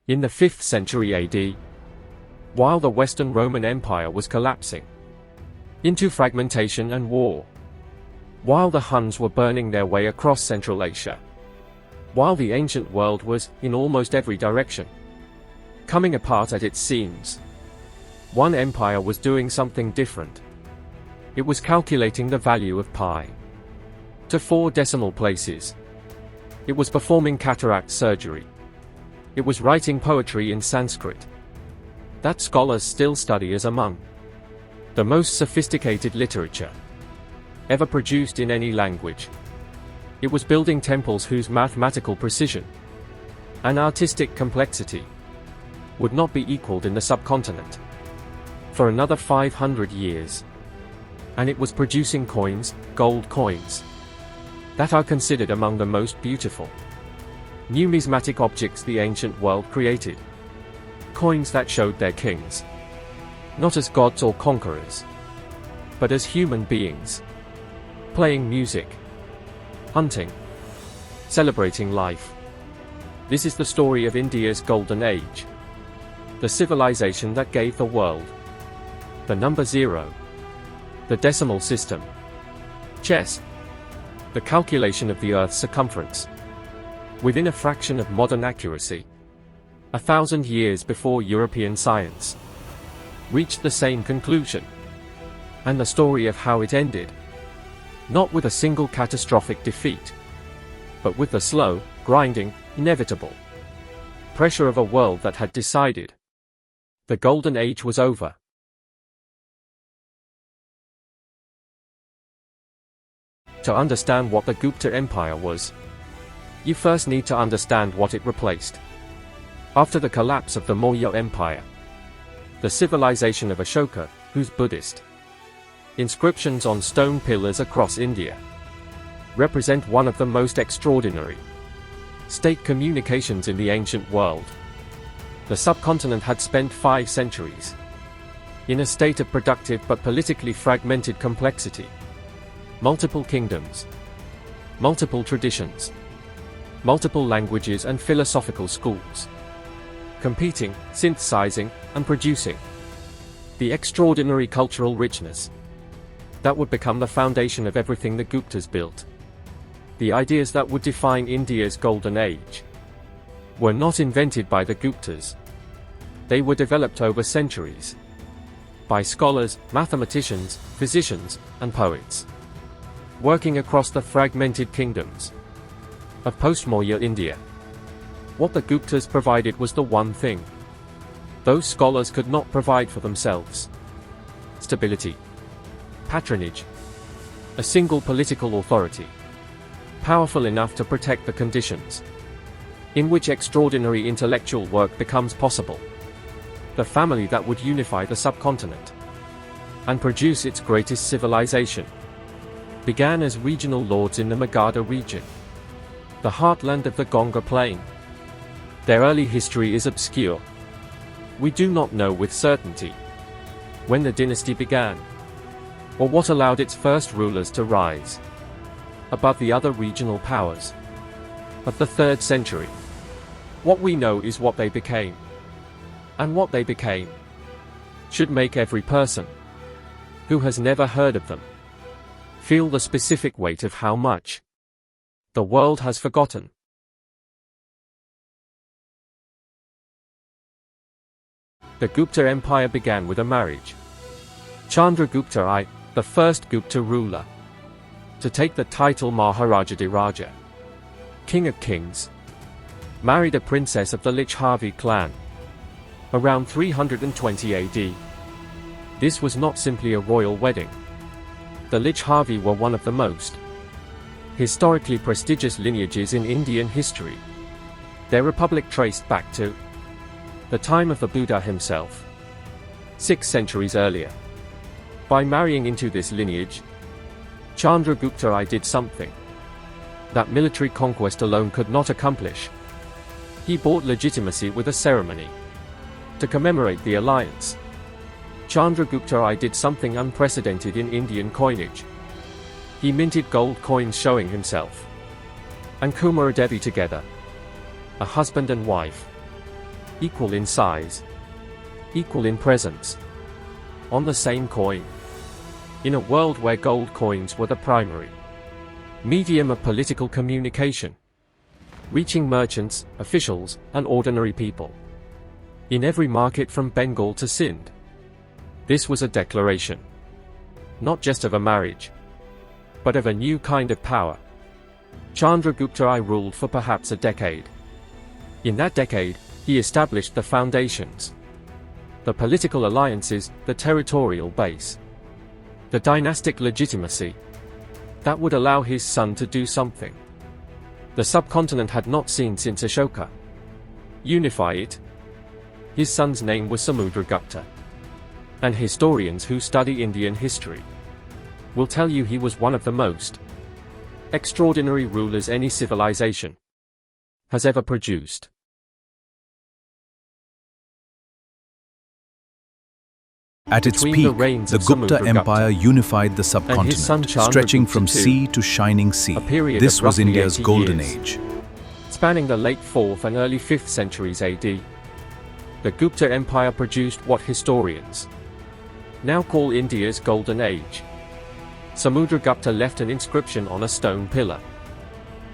In the 5th century AD, while the Western Roman Empire was collapsing into fragmentation and war, while the Huns were burning their way across Central Asia, while the ancient world was, in almost every direction, coming apart at its seams, one empire was doing something different. It was calculating the value of pi to 4 decimal places. It was performing cataract surgery. It was writing poetry in Sanskrit that scholars still study as among the most sophisticated literature ever produced in any language. It was building temples whose mathematical precision and artistic complexity would not be equaled in the subcontinent for another 500 years. And it was producing coins, gold coins, that are considered among the most beautiful numismatic objects the ancient world created. Coins that showed their kings not as gods or conquerors, but as human beings, playing music, hunting, celebrating life. This is the story of India's golden age, the civilization that gave the world the number 0, the decimal system, chess, the calculation of the Earth's circumference, within a fraction of modern accuracy, 1,000 years before European science reached the same conclusion, and the story of how it ended, not with a single catastrophic defeat, but with the slow, grinding, inevitable pressure of a world that had decided the golden age was over. To understand what the Gupta Empire was, you first need to understand what it replaced. After the collapse of the Maurya Empire, the civilization of Ashoka, whose Buddhist inscriptions on stone pillars across India represent one of the most extraordinary state communications in the ancient world, the subcontinent had spent 5 centuries in a state of productive but politically fragmented complexity. Multiple kingdoms, multiple traditions, multiple languages and philosophical schools, competing, synthesizing, and producing the extraordinary cultural richness that would become the foundation of everything the Guptas built. The ideas that would define India's golden age were not invented by the Guptas. They were developed over centuries by scholars, mathematicians, physicians, and poets, working across the fragmented kingdoms of post-Maurya India. What the Guptas provided was the one thing those scholars could not provide for themselves: stability, patronage, a single political authority, powerful enough to protect the conditions in which extraordinary intellectual work becomes possible. The family that would unify the subcontinent and produce its greatest civilization began as regional lords in the Magadha region, the heartland of the Ganga plain. Their early history is obscure. We do not know with certainty when the dynasty began, or what allowed its first rulers to rise above the other regional powers of the 3rd century. What we know is what they became, and what they became should make every person who has never heard of them feel the specific weight of how much the world has forgotten. The Gupta Empire began with a marriage. Chandragupta I, the first Gupta ruler to take the title Maharaja, King of Kings, married a princess of the Licchavi clan around 320 AD. This was not simply a royal wedding. The Licchavi were one of the most historically prestigious lineages in Indian history. Their republic traced back to the time of the Buddha himself, 6 centuries earlier. By marrying into this lineage, Chandragupta I did something that military conquest alone could not accomplish. He bought legitimacy with a ceremony to commemorate the alliance. Chandragupta I did something unprecedented in Indian coinage. He minted gold coins showing himself and Kumaradevi together, a husband and wife. equal in size, equal in presence, on the same coin. In a world where gold coins were the primary medium of political communication, reaching merchants, officials, and ordinary people. In every market from Bengal to Sindh. This was a declaration, not just of a marriage, but of a new kind of power. Chandragupta I ruled for perhaps a decade. In that decade, he established the foundations, the political alliances, the territorial base, the dynastic legitimacy that would allow his son to do something the subcontinent had not seen since Ashoka. Unify it. His son's name was Samudragupta. And historians who study Indian history will tell you he was one of the most extraordinary rulers any civilization has ever produced. At its Between peak, the reigns the of Gupta Samudragupta Empire unified the and his son subcontinent, stretching from Chandragupta sea to shining sea. a period This of was roughly India's 80 golden years. age. Spanning the late 4th and early 5th centuries AD, the Gupta Empire produced what historians now call India's golden age. Samudragupta left an inscription on a stone pillar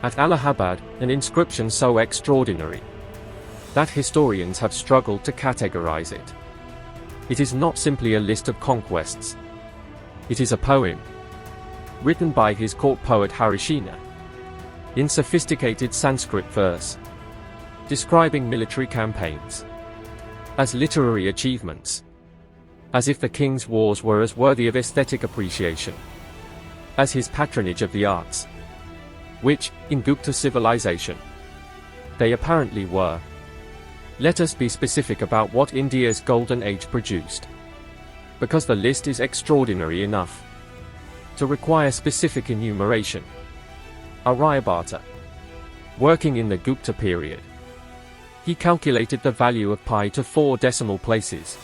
at Allahabad, an inscription so extraordinary that historians have struggled to categorize it. It is not simply a list of conquests. It is a poem, written by his court poet Harishina, in sophisticated Sanskrit verse, describing military campaigns as literary achievements, as if the king's wars were as worthy of aesthetic appreciation as his patronage of the arts, which, in Gupta civilization, they apparently were. Let us be specific about what India's golden age produced, because the list is extraordinary enough to require specific enumeration. Aryabhata, working in the Gupta period, he calculated the value of pi to 4 decimal places.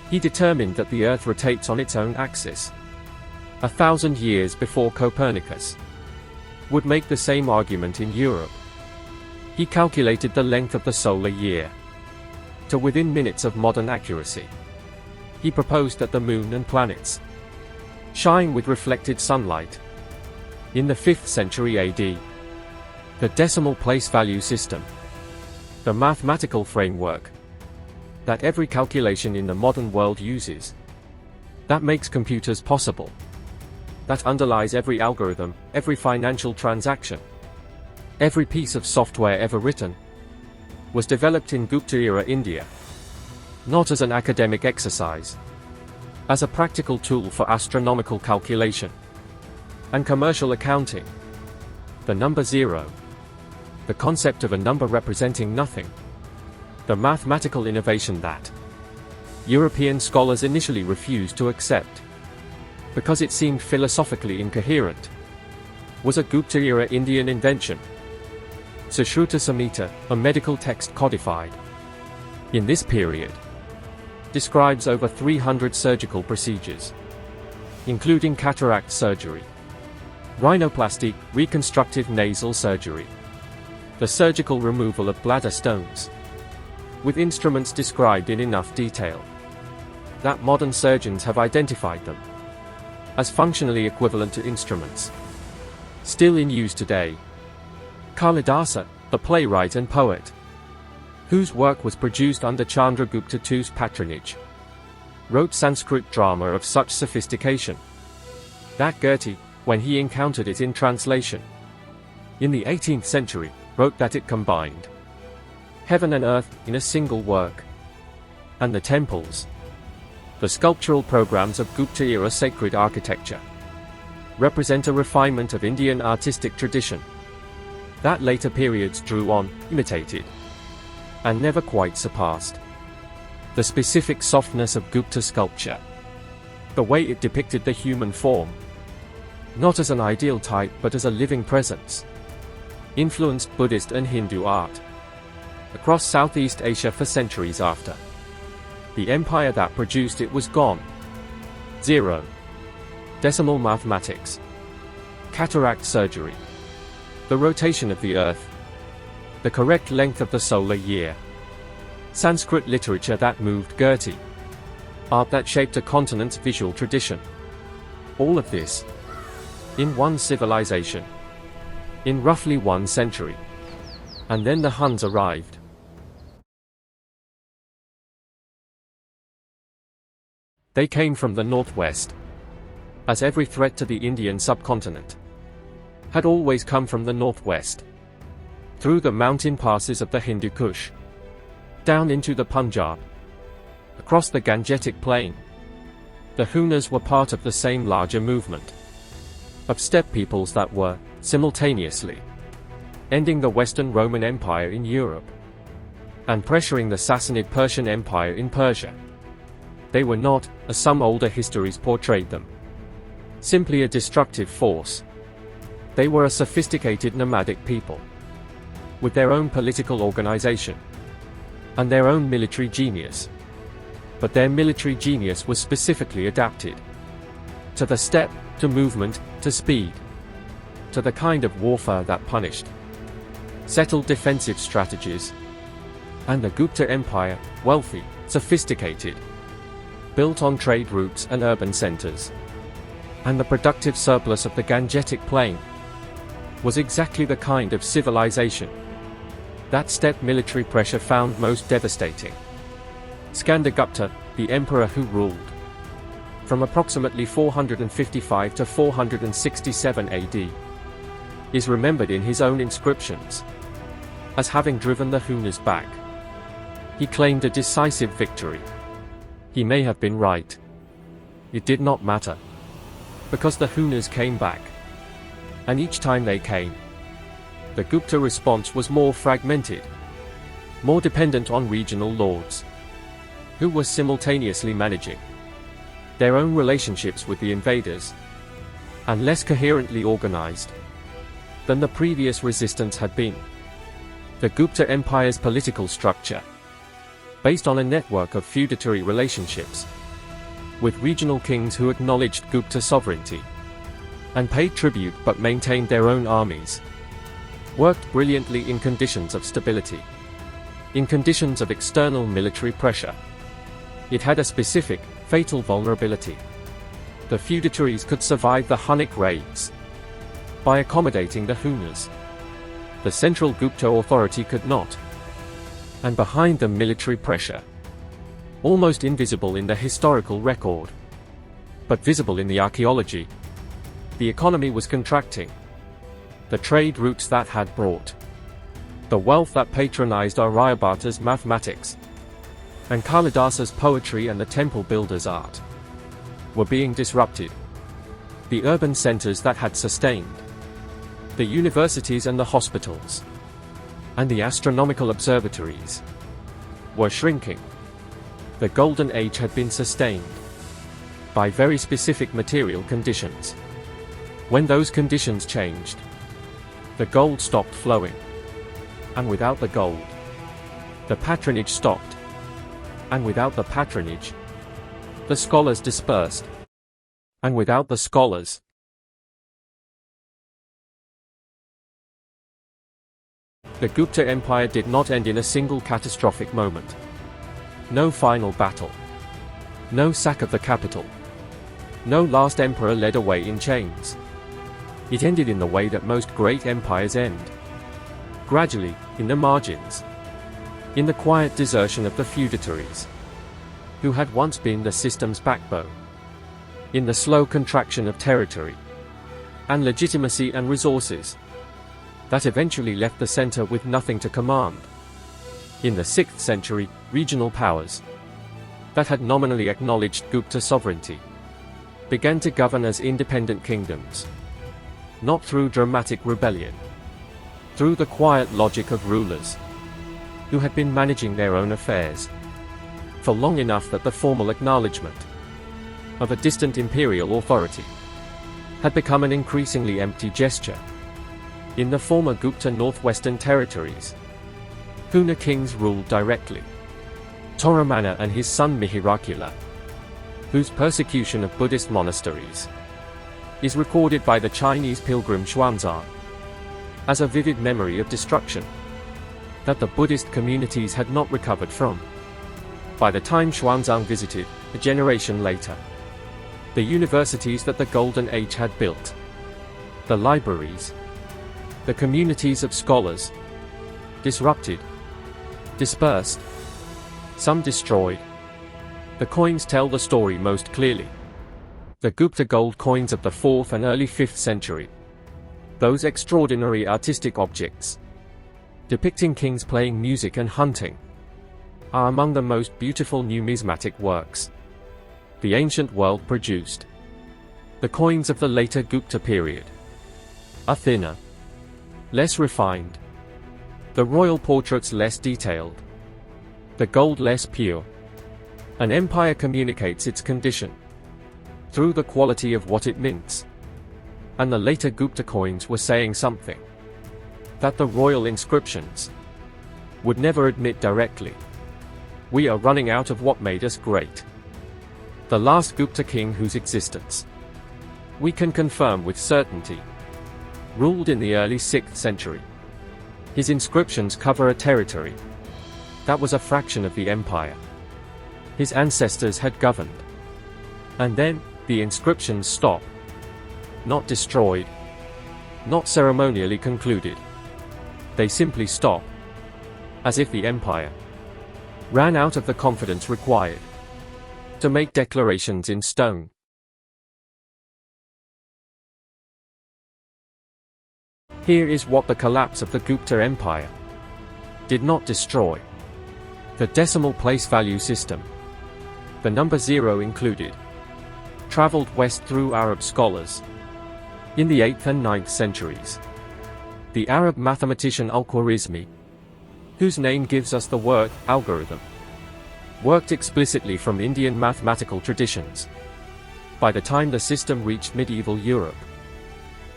He determined that the Earth rotates on its own axis 1,000 years before Copernicus would make the same argument in Europe. He calculated the length of the solar year to within minutes of modern accuracy. He proposed that the moon and planets shine with reflected sunlight. In the 5th century AD, the decimal place value system, the mathematical framework that every calculation in the modern world uses, that makes computers possible, that underlies every algorithm, every financial transaction, every piece of software ever written, was developed in Gupta-era India, not as an academic exercise, as a practical tool for astronomical calculation and commercial accounting. The number 0, the concept of a number representing nothing, the mathematical innovation that European scholars initially refused to accept because it seemed philosophically incoherent, was a Gupta-era Indian invention. Sushruta Samhita, a medical text codified in this period, describes over 300 surgical procedures, including cataract surgery, rhinoplasty, reconstructive nasal surgery, the surgical removal of bladder stones, with instruments described in enough detail that modern surgeons have identified them as functionally equivalent to instruments still in use today. Kalidasa, the playwright and poet, whose work was produced under Chandragupta II's patronage, wrote Sanskrit drama of such sophistication that Goethe, when he encountered it in translation in the 18th century, wrote that it combined heaven and earth in a single work. And the temples, the sculptural programs of Gupta-era sacred architecture, represent a refinement of Indian artistic tradition that later periods drew on, imitated, and never quite surpassed. The specific softness of Gupta sculpture, the way it depicted the human form, not as an ideal type but as a living presence, influenced Buddhist and Hindu art across Southeast Asia for centuries after the empire that produced it was gone. 0. Decimal mathematics, cataract surgery, the rotation of the Earth, the correct length of the solar year, Sanskrit literature that moved Goethe, art that shaped a continent's visual tradition. All of this in one civilization, in roughly 1 century. And then the Huns arrived. They came from the northwest, as every threat to the Indian subcontinent had always come from the northwest, through the mountain passes of the Hindu Kush, down into the Punjab, across the Gangetic Plain. The Huns were part of the same larger movement of steppe peoples that were, simultaneously, ending the Western Roman Empire in Europe and pressuring the Sassanid Persian Empire in Persia. They were not, as some older histories portrayed them, simply a destructive force. They were a sophisticated nomadic people, with their own political organization and their own military genius. But their military genius was specifically adapted to the steppe, to movement, to speed, to the kind of warfare that punished, settled defensive strategies. And the Gupta Empire, wealthy, sophisticated, built on trade routes and urban centers, and the productive surplus of the Gangetic Plain, was exactly the kind of civilization that steppe military pressure found most devastating. Skandagupta, the emperor who ruled from approximately 455 to 467 AD, is remembered in his own inscriptions as having driven the Huns back. He claimed a decisive victory. He may have been right. It did not matter, because the Huns came back. And each time they came, the Gupta response was more fragmented, more dependent on regional lords, who were simultaneously managing their own relationships with the invaders, and less coherently organized than the previous resistance had been. The Gupta Empire's political structure, based on a network of feudatory relationships with regional kings who acknowledged Gupta sovereignty and paid tribute but maintained their own armies, worked brilliantly in conditions of stability, in conditions of external military pressure. It had a specific, fatal vulnerability. The feudatories could survive the Hunnic raids by accommodating the Huns. The central Gupta authority could not. And behind the military pressure, almost invisible in the historical record, but visible in the archaeology, the economy was contracting. The trade routes that had brought the wealth that patronized Aryabhata's mathematics and Kalidasa's poetry and the temple builder's art were being disrupted. The urban centers that had sustained the universities and the hospitals and the astronomical observatories were shrinking. The Golden Age had been sustained by very specific material conditions. When those conditions changed, the gold stopped flowing. And without the gold, the patronage stopped. And without the patronage, the scholars dispersed. And without the scholars, the Gupta Empire did not end in a single catastrophic moment. No final battle. No sack of the capital. No last emperor led away in chains. It ended in the way that most great empires end. Gradually, in the margins. In the quiet desertion of the feudatories, who had once been the system's backbone. In the slow contraction of territory, and legitimacy and resources, that eventually left the center with nothing to command. In the 6th century, regional powers that had nominally acknowledged Gupta sovereignty began to govern as independent kingdoms. Not through dramatic rebellion, through the quiet logic of rulers who had been managing their own affairs for long enough that the formal acknowledgement of a distant imperial authority had become an increasingly empty gesture. In the former Gupta northwestern territories, Huna kings ruled directly. Toramana and his son Mihirakula, whose persecution of Buddhist monasteries is recorded by the Chinese pilgrim Xuanzang as a vivid memory of destruction. that the Buddhist communities had not recovered from. By the time Xuanzang visited, a generation later, the universities that the Golden Age had built, the libraries, the communities of scholars, disrupted, dispersed, some destroyed. The coins tell the story most clearly. The Gupta gold coins of the 4th and early 5th century. Those extraordinary artistic objects, depicting kings playing music and hunting, are among the most beautiful numismatic works the ancient world produced. The coins of the later Gupta period are thinner, less refined, the royal portraits less detailed, the gold less pure. An empire communicates its condition through the quality of what it mints. And the later Gupta coins were saying something that the royal inscriptions would never admit directly. We are running out of what made us great. The last Gupta king whose existence we can confirm with certainty ruled in the early 6th century. His inscriptions cover a territory that was a fraction of the empire his ancestors had governed. And then, the inscriptions stop. Not destroyed, not ceremonially concluded. They simply stop, as if the empire ran out of the confidence required to make declarations in stone. Here is what the collapse of the Gupta Empire did not destroy. The decimal place value system, the number 0 included, traveled west through Arab scholars in the 8th and 9th centuries. The Arab mathematician Al-Khwarizmi, whose name gives us the word algorithm, worked explicitly from Indian mathematical traditions. By the time the system reached medieval Europe,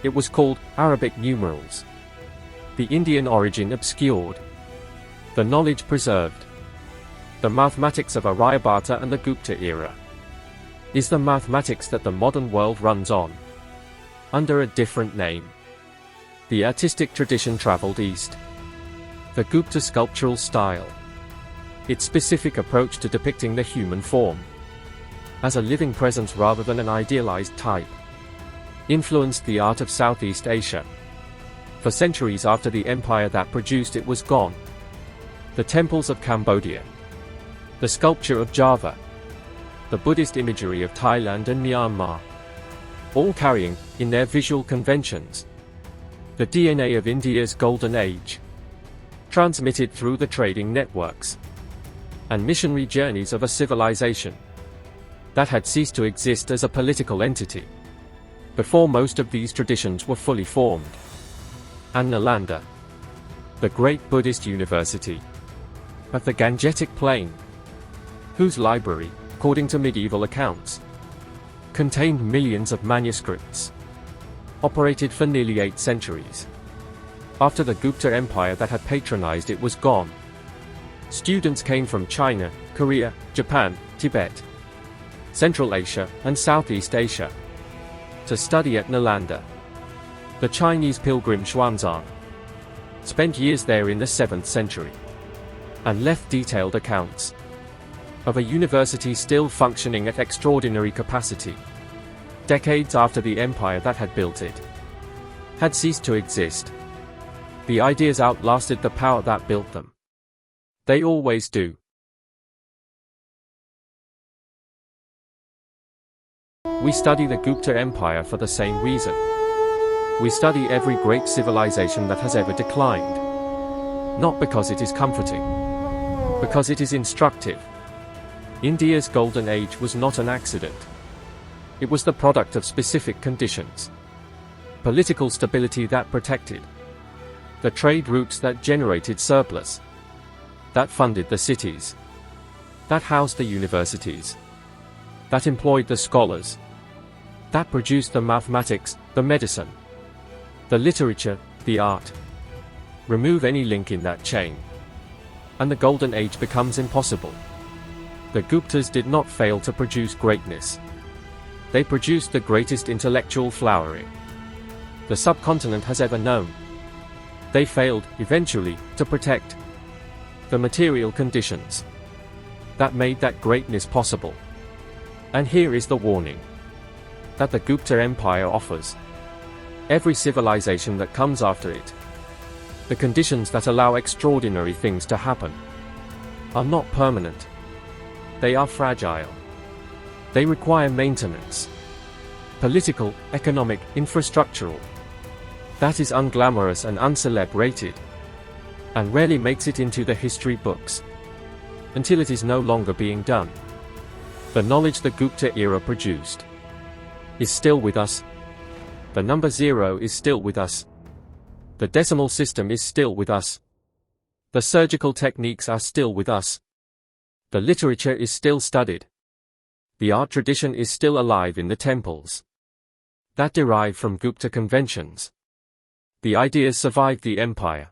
it was called Arabic numerals. The Indian origin obscured, the knowledge preserved. The mathematics of Aryabhata and the Gupta era is the mathematics that the modern world runs on, under a different name. The artistic tradition traveled east. The Gupta sculptural style, its specific approach to depicting the human form as a living presence rather than an idealized type, influenced the art of Southeast Asia. For centuries after the empire that produced it was gone, the temples of Cambodia, the sculpture of Java, the Buddhist imagery of Thailand and Myanmar, all carrying, in their visual conventions, the DNA of India's Golden Age, transmitted through the trading networks and missionary journeys of a civilization that had ceased to exist as a political entity before most of these traditions were fully formed. And Nalanda, the great Buddhist university of the Gangetic Plain, whose library, according to medieval accounts, contained millions of manuscripts, operated for nearly 8 centuries. After the Gupta Empire that had patronized it was gone, students came from China, Korea, Japan, Tibet, Central Asia, and Southeast Asia to study at Nalanda. The Chinese pilgrim Xuanzang spent years there in the 7th century and left detailed accounts of a university still functioning at extraordinary capacity, decades after the empire that had built it had ceased to exist. The ideas outlasted the power that built them. They always do. We study the Gupta Empire for the same reason. We study every great civilization that has ever declined, not because it is comforting, because it is instructive. India's Golden Age was not an accident. It was the product of specific conditions. Political stability that protected the trade routes that generated surplus, that funded the cities, that housed the universities, that employed the scholars, that produced the mathematics, the medicine, the literature, the art. Remove any link in that chain, and the Golden Age becomes impossible. The Guptas did not fail to produce greatness. They produced the greatest intellectual flowering the subcontinent has ever known. They failed, eventually, to protect the material conditions that made that greatness possible. And here is the warning that the Gupta Empire offers every civilization that comes after it. The conditions that allow extraordinary things to happen are not permanent. They are fragile. They require maintenance. Political, economic, infrastructural. That is unglamorous and uncelebrated, and rarely makes it into the history books until it is no longer being done. The knowledge the Gupta era produced is still with us. The number 0 is still with us. The decimal system is still with us. The surgical techniques are still with us. The literature is still studied. The art tradition is still alive in the temples that derive from Gupta conventions. The ideas survived the empire.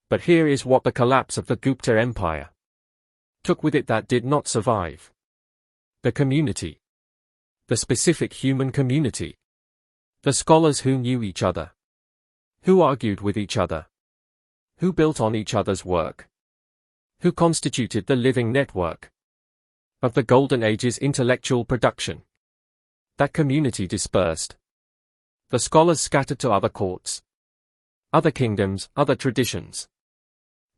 But here is what the collapse of the Gupta Empire took with it that did not survive. The community. The specific human community. The scholars who knew each other. Who argued with each other. Who built on each other's work. Who constituted the living network of the Golden Age's intellectual production. That community dispersed. The scholars scattered to other courts, other kingdoms, other traditions.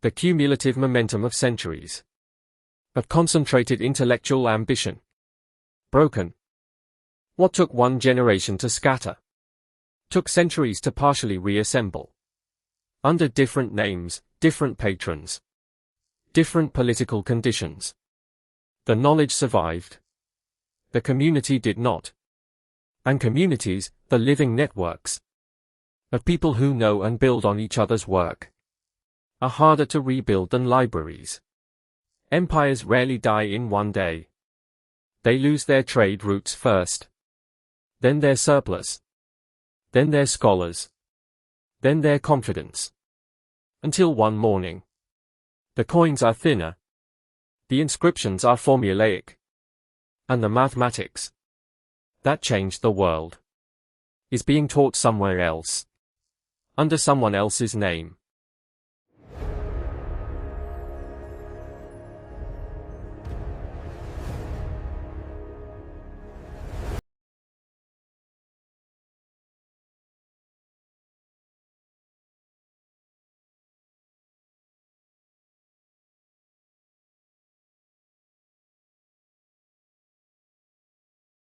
The cumulative momentum of centuries of concentrated intellectual ambition. Broken. What took one generation to scatter took centuries to partially reassemble. Under different names, different patrons, different political conditions. The knowledge survived. The community did not. And communities, the living networks of people who know and build on each other's work, are harder to rebuild than libraries. Empires rarely die in one day. They lose their trade routes first, then their surplus, then their scholars, then their confidence. Until one morning, the coins are thinner, the inscriptions are formulaic, and the mathematics that changed the world is being taught somewhere else, under someone else's name.